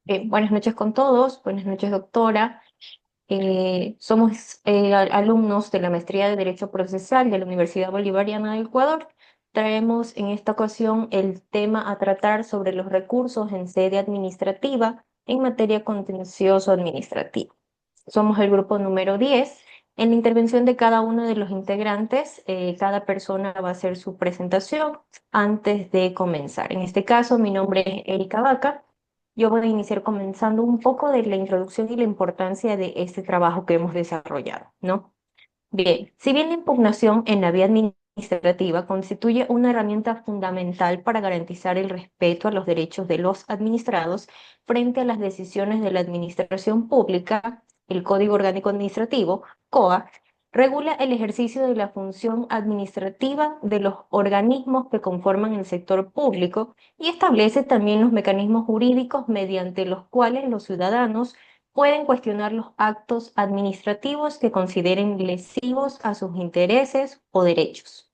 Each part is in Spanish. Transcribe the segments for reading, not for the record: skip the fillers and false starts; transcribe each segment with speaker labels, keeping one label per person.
Speaker 1: Buenas noches con todos, buenas noches doctora. Somos alumnos de la Maestría de Derecho Procesal de la Universidad Bolivariana del Ecuador. Traemos en esta ocasión el tema a tratar sobre los recursos en sede administrativa en materia contencioso administrativa. Somos el grupo número 10. En la intervención de cada uno de los integrantes, cada persona va a hacer su presentación antes de comenzar. En este caso, mi nombre es Erika Vaca. Yo voy a iniciar comenzando un poco de la introducción y la importancia de este trabajo que hemos desarrollado, ¿no? Bien, si bien la impugnación en la vía administrativa constituye una herramienta fundamental para garantizar el respeto a los derechos de los administrados frente a las decisiones de la administración pública, el Código Orgánico Administrativo, COA, regula el ejercicio de la función administrativa de los organismos que conforman el sector público y establece también los mecanismos jurídicos mediante los cuales los ciudadanos pueden cuestionar los actos administrativos que consideren lesivos a sus intereses o derechos.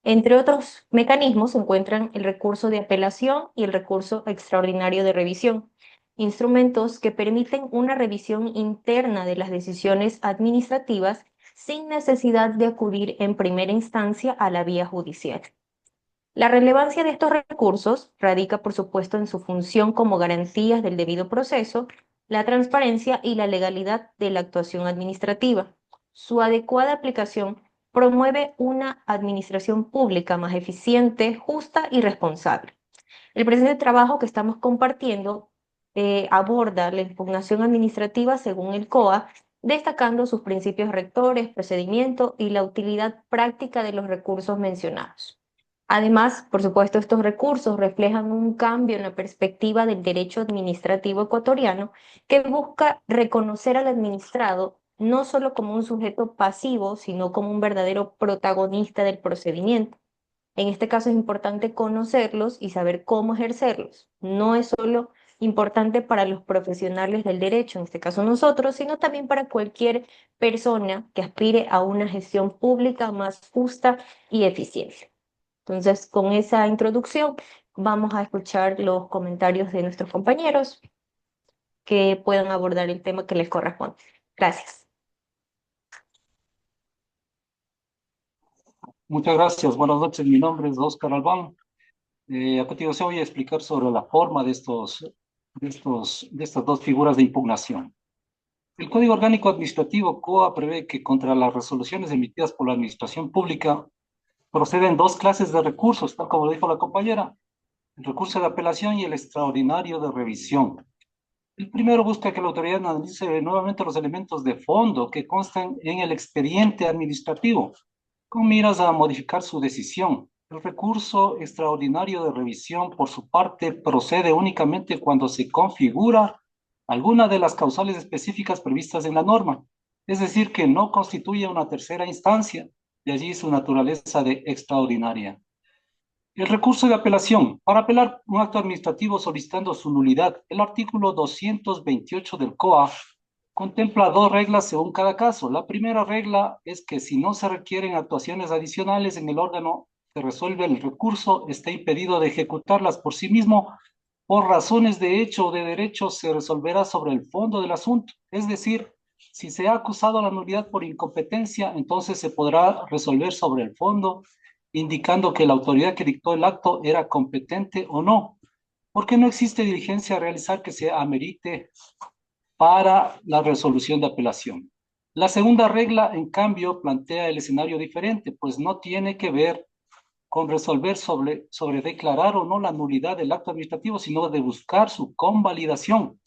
Speaker 1: Entre otros mecanismos se encuentran el recurso de apelación y el recurso extraordinario de revisión, instrumentos que permiten una revisión interna de las decisiones administrativas sin necesidad de acudir en primera instancia a la vía judicial. La relevancia de estos recursos radica, por supuesto, en su función como garantías del debido proceso, la transparencia y la legalidad de la actuación administrativa. Su adecuada aplicación promueve una administración pública más eficiente, justa y responsable. El presente trabajo que estamos compartiendo aborda la impugnación administrativa según el COA, destacando sus principios rectores, procedimiento y la utilidad práctica de los recursos mencionados. Además, por supuesto, estos recursos reflejan un cambio en la perspectiva del derecho administrativo ecuatoriano que busca reconocer al administrado no solo como un sujeto pasivo, sino como un verdadero protagonista del procedimiento. En este caso es importante conocerlos y saber cómo ejercerlos. No es solo importante para los profesionales del derecho, en este caso nosotros, sino también para cualquier persona que aspire a una gestión pública más justa y eficiente. Entonces, con esa introducción, vamos a escuchar los comentarios de nuestros compañeros que puedan abordar el tema que les corresponde. Gracias.
Speaker 2: Muchas gracias. Buenas noches. Mi nombre es Oscar Albán. A continuación voy a explicar sobre la forma de estas dos figuras de impugnación. El Código Orgánico Administrativo COA prevé que contra las resoluciones emitidas por la Administración Pública proceden dos clases de recursos, tal como lo dijo la compañera: el recurso de apelación y el extraordinario de revisión. El primero busca que la autoridad analice nuevamente los elementos de fondo que constan en el expediente administrativo, con miras a modificar su decisión. El recurso extraordinario de revisión, por su parte, procede únicamente cuando se configura alguna de las causales específicas previstas en la norma, es decir, que no constituye una tercera instancia, de allí su naturaleza de extraordinaria. El recurso de apelación. Para apelar un acto administrativo solicitando su nulidad, el artículo 228 del COA contempla dos reglas según cada caso. La primera regla es que si no se requieren actuaciones adicionales en el órgano que resuelve el recurso, está impedido de ejecutarlas por sí mismo. Por razones de hecho o de derecho se resolverá sobre el fondo del asunto. Es decir, si se ha acusado la nulidad por incompetencia, entonces se podrá resolver sobre el fondo, indicando que la autoridad que dictó el acto era competente o no, porque no existe diligencia a realizar que se amerite para la resolución de apelación. La segunda regla, en cambio, plantea el escenario diferente, pues no tiene que ver con resolver sobre declarar o no la nulidad del acto administrativo, sino de buscar su convalidación.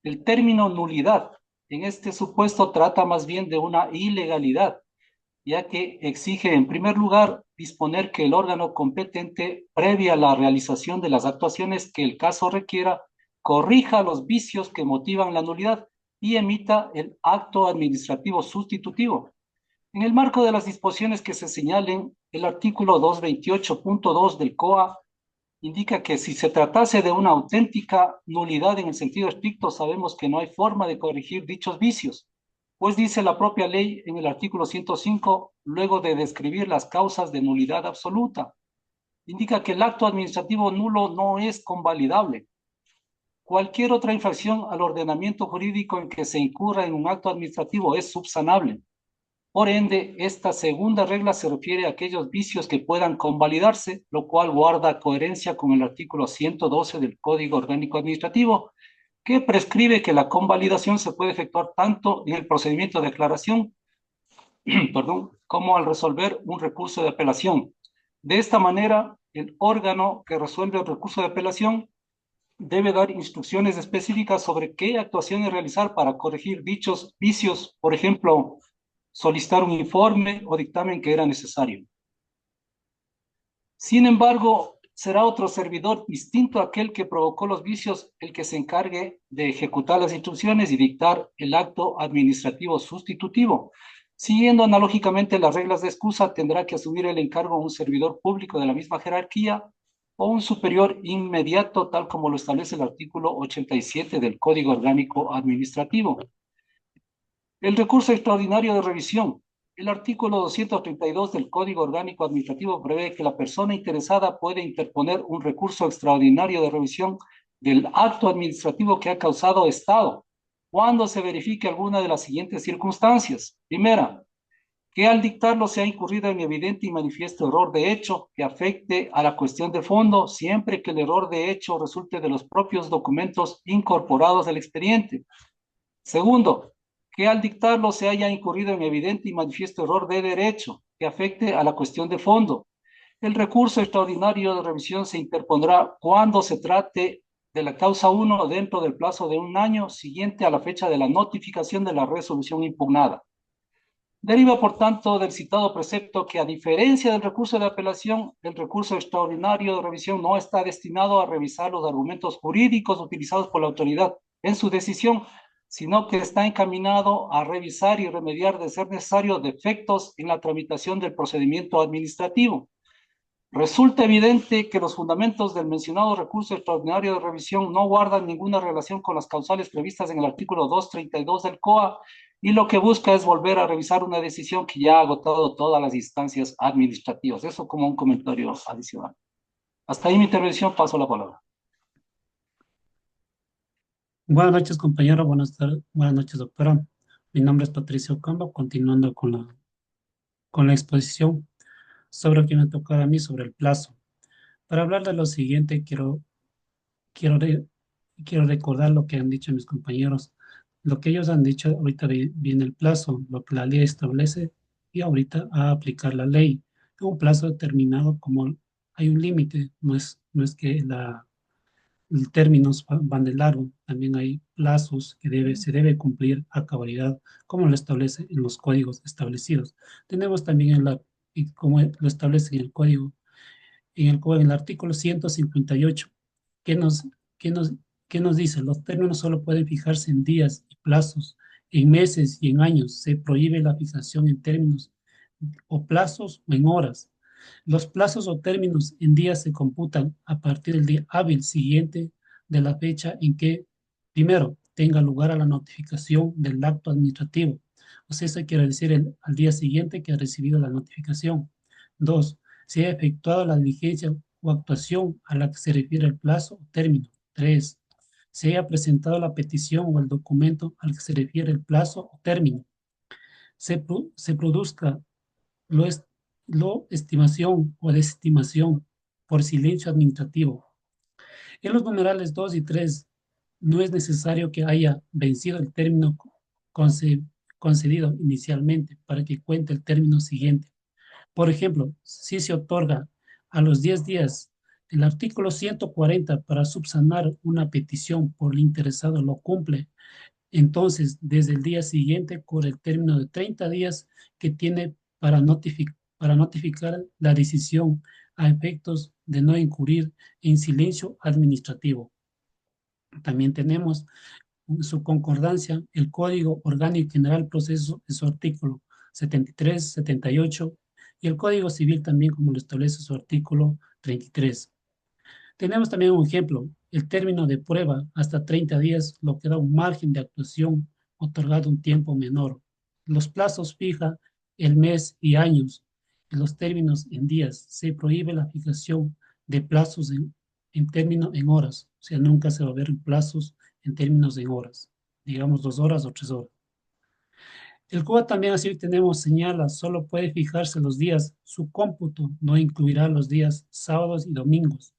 Speaker 2: El término nulidad en este supuesto trata más bien de una ilegalidad, ya que exige, en primer lugar, disponer que el órgano competente, previa a la realización de las actuaciones que el caso requiera, corrija los vicios que motivan la nulidad y emita el acto administrativo sustitutivo. En el marco de las disposiciones que se señalen, el artículo 228.2 del COA indica que si se tratase de una auténtica nulidad en el sentido estricto, sabemos que no hay forma de corregir dichos vicios, pues dice la propia ley en el artículo 105, luego de describir las causas de nulidad absoluta, indica que el acto administrativo nulo no es convalidable. Cualquier otra infracción al ordenamiento jurídico en que se incurra en un acto administrativo es subsanable. Por ende, esta segunda regla se refiere a aquellos vicios que puedan convalidarse, lo cual guarda coherencia con el artículo 112 del Código Orgánico Administrativo, que prescribe que la convalidación se puede efectuar tanto en el procedimiento de aclaración, perdón, como al resolver un recurso de apelación. De esta manera, el órgano que resuelve el recurso de apelación debe dar instrucciones específicas sobre qué actuaciones realizar para corregir dichos vicios, por ejemplo, solicitar un informe o dictamen que era necesario. Sin embargo, será otro servidor distinto a aquel que provocó los vicios el que se encargue de ejecutar las instrucciones y dictar el acto administrativo sustitutivo. Siguiendo analógicamente las reglas de excusa, tendrá que asumir el encargo un servidor público de la misma jerarquía o un superior inmediato, tal como lo establece el artículo 87 del Código Orgánico Administrativo. El recurso extraordinario de revisión. El artículo 232 del Código Orgánico Administrativo prevé que la persona interesada puede interponer un recurso extraordinario de revisión del acto administrativo que ha causado estado, cuando se verifique alguna de las siguientes circunstancias. Primera, que al dictarlo se ha incurrido en evidente y manifiesto error de hecho que afecte a la cuestión de fondo, siempre que el error de hecho resulte de los propios documentos incorporados al expediente. Segundo, que al dictarlo se haya incurrido en evidente y manifiesto error de derecho que afecte a la cuestión de fondo. El recurso extraordinario de revisión se interpondrá cuando se trate de la causa 1 dentro del plazo de un año siguiente a la fecha de la notificación de la resolución impugnada. Deriva, por tanto, del citado precepto que, a diferencia del recurso de apelación, el recurso extraordinario de revisión no está destinado a revisar los argumentos jurídicos utilizados por la autoridad en su decisión, sino que está encaminado a revisar y remediar, de ser necesario, defectos en la tramitación del procedimiento administrativo. Resulta evidente que los fundamentos del mencionado recurso extraordinario de revisión no guardan ninguna relación con las causales previstas en el artículo 232 del COA y lo que busca es volver a revisar una decisión que ya ha agotado todas las instancias administrativas. Eso como un comentario adicional. Hasta ahí mi intervención, paso la palabra.
Speaker 3: Buenas noches, compañero. Buenas tardes. Buenas noches, doctora. Mi nombre es Patricio Camba, continuando con la exposición sobre lo que me toca a mí sobre el plazo. Para hablar de lo siguiente, quiero, re- quiero recordar lo que han dicho mis compañeros. Lo que ellos han dicho, ahorita viene el plazo, lo que la ley establece y ahorita a aplicar la ley. Un plazo determinado como hay un límite, no es que términos van de largo, también hay plazos que se debe cumplir a cabalidad, como lo establece en los códigos establecidos. Tenemos también y como lo establece en el código, en el artículo 158, que nos, que nos, que nos dice, los términos solo pueden fijarse en días y plazos, en meses y en años. Se prohíbe la fijación en términos o plazos o en horas. Los plazos o términos en días se computan a partir del día hábil siguiente de la fecha en que, primero, tenga lugar a la notificación del acto administrativo. O sea, eso quiere decir al día siguiente que ha recibido la notificación. Dos, se ha efectuado la diligencia o actuación a la que se refiere el plazo o término. Tres, se haya presentado la petición o el documento al que se refiere el plazo o término. Se produzca lo, es, lo estimación o desestimación por silencio administrativo. En los numerales 2 y 3 no es necesario que haya vencido el término conce- concedido inicialmente para que cuente el término siguiente. Por ejemplo, si se otorga a los 10 días el artículo 140 para subsanar una petición por el interesado lo cumple, entonces desde el día siguiente corre el término de 30 días que tiene para notificar la decisión a efectos de no incurrir en silencio administrativo. También tenemos en su concordancia el Código Orgánico General Proceso en su artículo 73, 78 y el Código Civil también como lo establece su artículo 33. Tenemos también un ejemplo, el término de prueba hasta 30 días, lo que da un margen de actuación otorgado un tiempo menor. Los plazos fija el mes y años, y los términos en días. Se prohíbe la fijación de plazos en términos en horas, o sea, nunca se va a ver en plazos en términos en horas, digamos 2 horas o 3 horas. El CUA también así tenemos señala, solo puede fijarse los días, su cómputo no incluirá los días sábados y domingos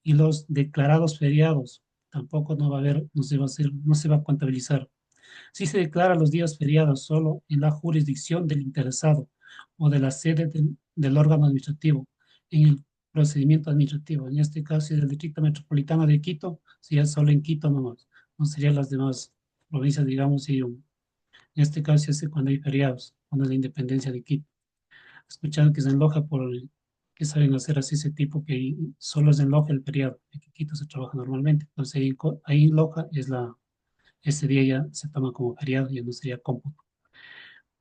Speaker 3: y los declarados feriados, tampoco no va a haber, no se va a hacer, no se va a contabilizar. Si se declara los días feriados solo en la jurisdicción del interesado o de la sede del órgano administrativo en el procedimiento administrativo. En este caso, si es del Distrito Metropolitano de Quito, sería solo en Quito nomás, no serían las demás provincias, digamos, y en este caso se hace cuando hay feriados, cuando es la independencia de Quito. Escucharon que se enloja que saben hacer así ese tipo que solo se enloja el feriado, en que Quito se trabaja normalmente. Entonces ahí en Loja ese día ya se toma como feriado, ya no sería cómputo.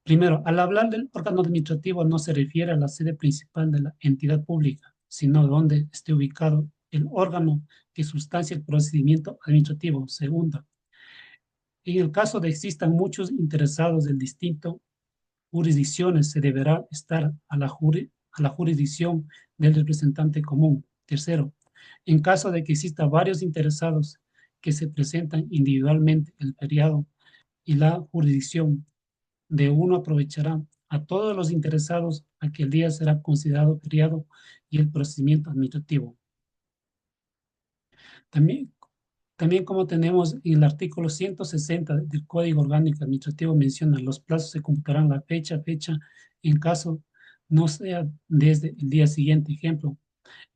Speaker 3: Primero, al hablar del órgano administrativo no se refiere a la sede principal de la entidad pública, sino donde esté ubicado el órgano que sustancia el procedimiento administrativo. Segunda, en el caso de existan muchos interesados del distinto jurisdicciones, se deberá estar a la jurisdicción del representante común. Tercero, en caso de que exista varios interesados que se presentan individualmente, el feriado y la jurisdicción de uno aprovechará a todos los interesados a que el día será considerado feriado y el procedimiento administrativo. También, también como tenemos en el artículo 160 del Código Orgánico Administrativo menciona, los plazos se computarán la fecha, en caso no sea desde el día siguiente. Ejemplo,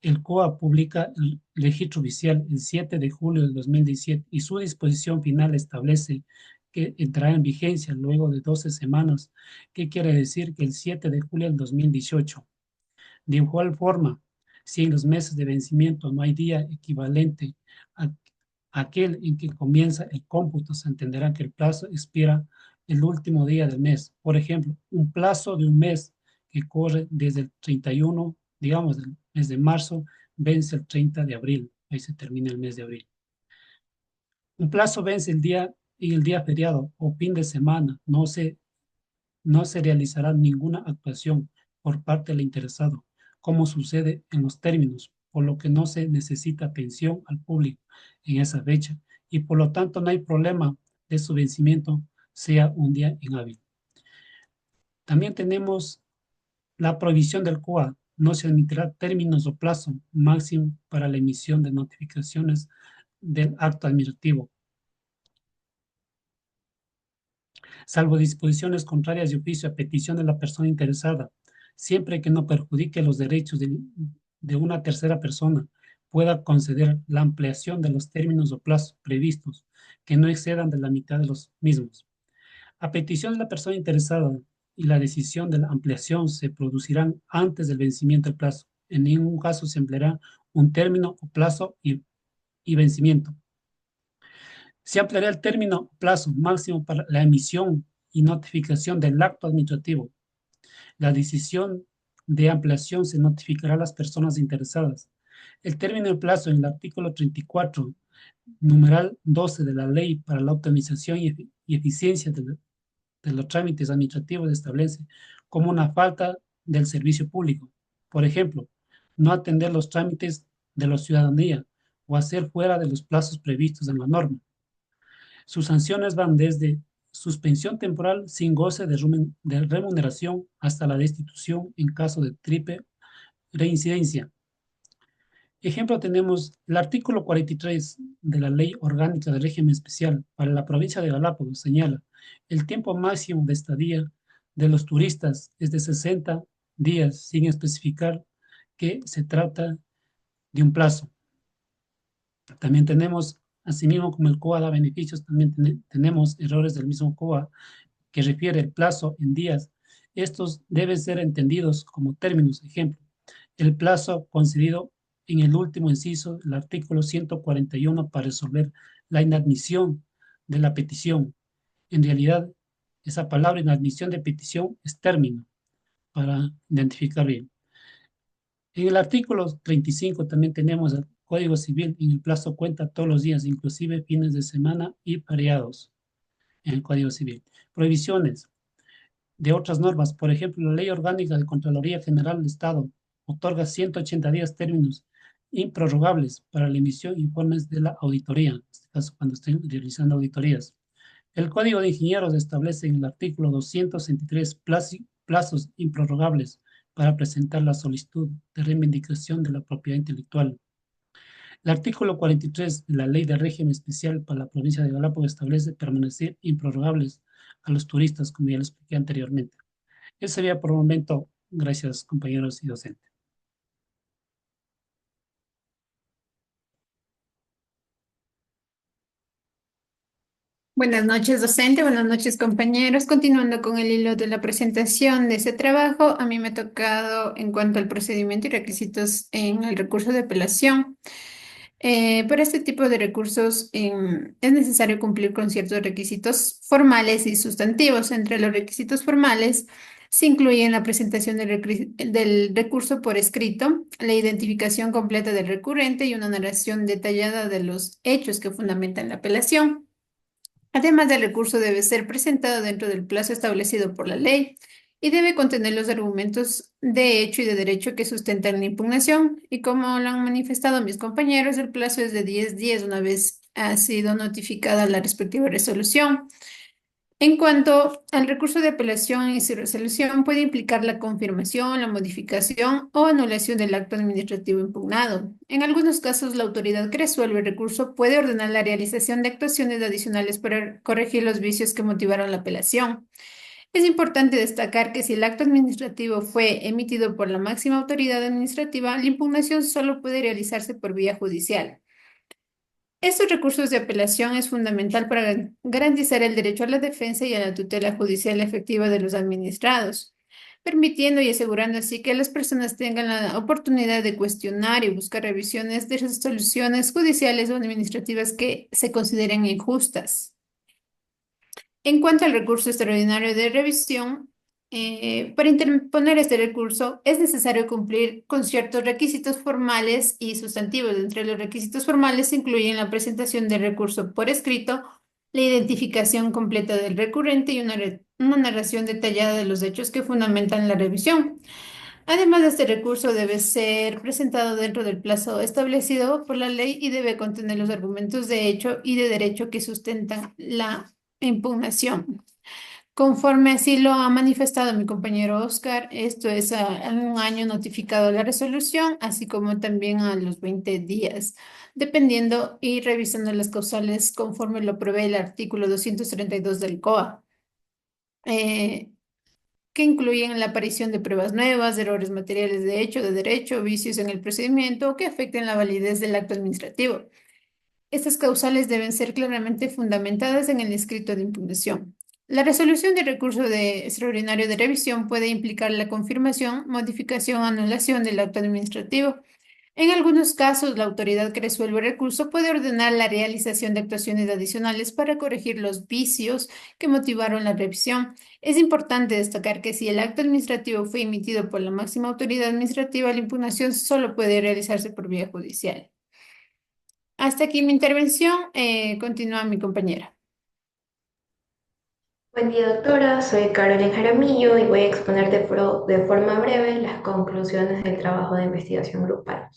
Speaker 3: el COA publica el registro oficial el 7 de julio del 2017 y su disposición final establece que entrará en vigencia luego de 12 semanas. ¿Qué quiere decir? Que el 7 de julio del 2018. De igual forma, si en los meses de vencimiento no hay día equivalente a aquel en que comienza el cómputo, se entenderá que el plazo expira el último día del mes. Por ejemplo, un plazo de un mes que corre desde el 31, digamos, del mes de marzo, vence el 30 de abril. Ahí se termina el mes de abril. Un plazo vence en el día feriado o fin de semana. No se realizará ninguna actuación por parte del interesado, como sucede en los términos, por lo que no se necesita atención al público en esa fecha y por lo tanto no hay problema de su vencimiento sea un día inhábil. También tenemos la prohibición del COA. No se admitirá términos o plazo máximo para la emisión de notificaciones del acto administrativo, salvo disposiciones contrarias de oficio a petición de la persona interesada, siempre que no perjudique los derechos de una tercera persona, pueda conceder la ampliación de los términos o plazos previstos que no excedan de la mitad de los mismos. A petición de la persona interesada y la decisión de la ampliación se producirán antes del vencimiento del plazo. En ningún caso se empleará un término o plazo y vencimiento. Se ampliará el término o plazo máximo para la emisión y notificación del acto administrativo. La decisión de ampliación se notificará a las personas interesadas. El término de plazo en el artículo 34, numeral 12 de la Ley para la Optimización y Eficiencia de los Trámites Administrativos establece como una falta del servicio público. Por ejemplo, no atender los trámites de la ciudadanía o hacer fuera de los plazos previstos en la norma. Sus sanciones van desde suspensión temporal sin goce de remuneración hasta la destitución en caso de triple reincidencia. Ejemplo, tenemos el artículo 43 de la Ley Orgánica de Régimen Especial para la provincia de Galápagos. Señala, el tiempo máximo de estadía de los turistas es de 60 días, sin especificar que se trata de un plazo. También tenemos, asimismo como el COA da beneficios, también tenemos errores del mismo COA que refiere el plazo en días. Estos deben ser entendidos como términos. Ejemplo, el plazo concedido en el último inciso del artículo 141 para resolver la inadmisión de la petición. En realidad, esa palabra inadmisión de petición es término para identificar bien. En el artículo 35 también tenemos el Código Civil. En el plazo cuenta todos los días, inclusive fines de semana y feriados en el Código Civil. Prohibiciones de otras normas. Por ejemplo, la Ley Orgánica de Contraloría General del Estado otorga 180 días términos improrrogables para la emisión de informes de la auditoría, en este caso cuando estén realizando auditorías. El Código de Ingenieros establece en el artículo 263 plazos improrrogables para presentar la solicitud de reivindicación de la propiedad intelectual. El artículo 43 de la Ley de Régimen Especial para la provincia de Galápagos establece permanecer improrrogables a los turistas, como ya lo expliqué anteriormente. Eso sería por el momento. Gracias, compañeros y docentes.
Speaker 4: Buenas noches, docente. Buenas noches, compañeros. Continuando con el hilo de la presentación de ese trabajo, a mí me ha tocado en cuanto al procedimiento y requisitos en el recurso de apelación. Para este tipo de recursos es necesario cumplir con ciertos requisitos formales y sustantivos. Entre los requisitos formales se incluyen la presentación del recurso por escrito, la identificación completa del recurrente y una narración detallada de los hechos que fundamentan la apelación. Además, el recurso debe ser presentado dentro del plazo establecido por la ley y debe contener los argumentos de hecho y de derecho que sustentan la impugnación. Y como lo han manifestado mis compañeros, el plazo es de 10 días una vez ha sido notificada la respectiva resolución. En cuanto al recurso de apelación y su resolución, puede implicar la confirmación, la modificación o anulación del acto administrativo impugnado. En algunos casos, la autoridad que resuelve el recurso puede ordenar la realización de actuaciones adicionales para corregir los vicios que motivaron la apelación. Es importante destacar que si el acto administrativo fue emitido por la máxima autoridad administrativa, la impugnación solo puede realizarse por vía judicial. Estos recursos de apelación es fundamental para garantizar el derecho a la defensa y a la tutela judicial efectiva de los administrados, permitiendo y asegurando así que las personas tengan la oportunidad de cuestionar y buscar revisiones de resoluciones judiciales o administrativas que se consideren injustas. En cuanto al recurso extraordinario de revisión, para interponer este recurso es necesario cumplir con ciertos requisitos formales y sustantivos. Entre los requisitos formales se incluyen la presentación del recurso por escrito, la identificación completa del recurrente y una narración detallada de los hechos que fundamentan la revisión. Además de este recurso debe ser presentado dentro del plazo establecido por la ley y debe contener los argumentos de hecho y de derecho que sustentan la impugnación. Conforme así lo ha manifestado mi compañero Oscar, esto es a un año notificado la resolución, así como también a los 20 días, dependiendo y revisando las causales conforme lo prevé el artículo 232 del COA. Que incluyen la aparición de pruebas nuevas, errores materiales de hecho, de derecho, vicios en el procedimiento o que afecten la validez del acto administrativo. Estas causales deben ser claramente fundamentadas en el escrito de impugnación. La resolución de recurso extraordinario de revisión puede implicar la confirmación, modificación o anulación del acto administrativo. En algunos casos, la autoridad que resuelve el recurso puede ordenar la realización de actuaciones adicionales para corregir los vicios que motivaron la revisión. Es importante destacar que si el acto administrativo fue emitido por la máxima autoridad administrativa, la impugnación solo puede realizarse por vía judicial. Hasta aquí mi intervención. Continúa mi compañera.
Speaker 1: Buen día, doctora. Soy Carolyn Jaramillo y voy a exponer de forma breve las conclusiones del trabajo de investigación grupal.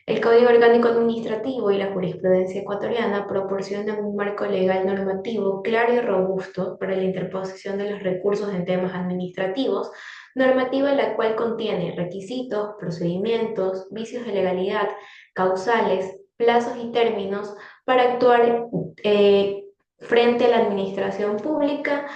Speaker 1: El Código Orgánico Administrativo y la jurisprudencia ecuatoriana proporcionan un marco legal normativo claro y robusto para la interposición de los recursos en temas administrativos, normativa la cual contiene requisitos, procedimientos, vicios de legalidad, causales, plazos y términos para actuar frente a la administración pública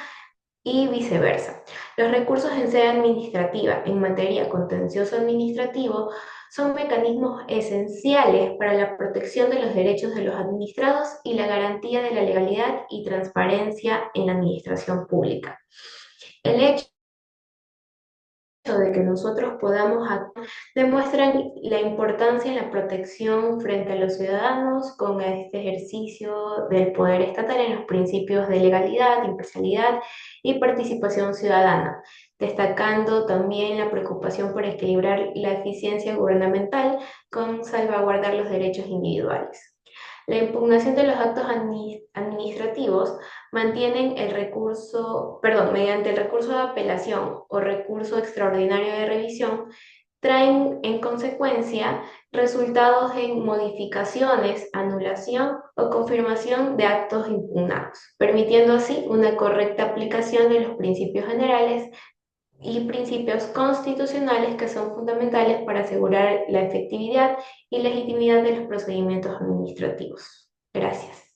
Speaker 1: y viceversa. Los recursos en sede administrativa en materia contencioso administrativo son mecanismos esenciales para la protección de los derechos de los administrados y la garantía de la legalidad y transparencia en la administración pública. El hecho de que nosotros podamos actuar demuestran la importancia en la protección frente a los ciudadanos con este ejercicio del poder estatal en los principios de legalidad, imparcialidad y participación ciudadana, destacando también la preocupación por equilibrar la eficiencia gubernamental con salvaguardar los derechos individuales. La impugnación de los actos administrativos mantienen el recurso, mediante el recurso de apelación o recurso extraordinario de revisión, traen en consecuencia resultados en modificaciones, anulación o confirmación de actos impugnados, permitiendo así una correcta aplicación de los principios generales y principios constitucionales que son fundamentales para asegurar la efectividad y legitimidad de los procedimientos administrativos. Gracias.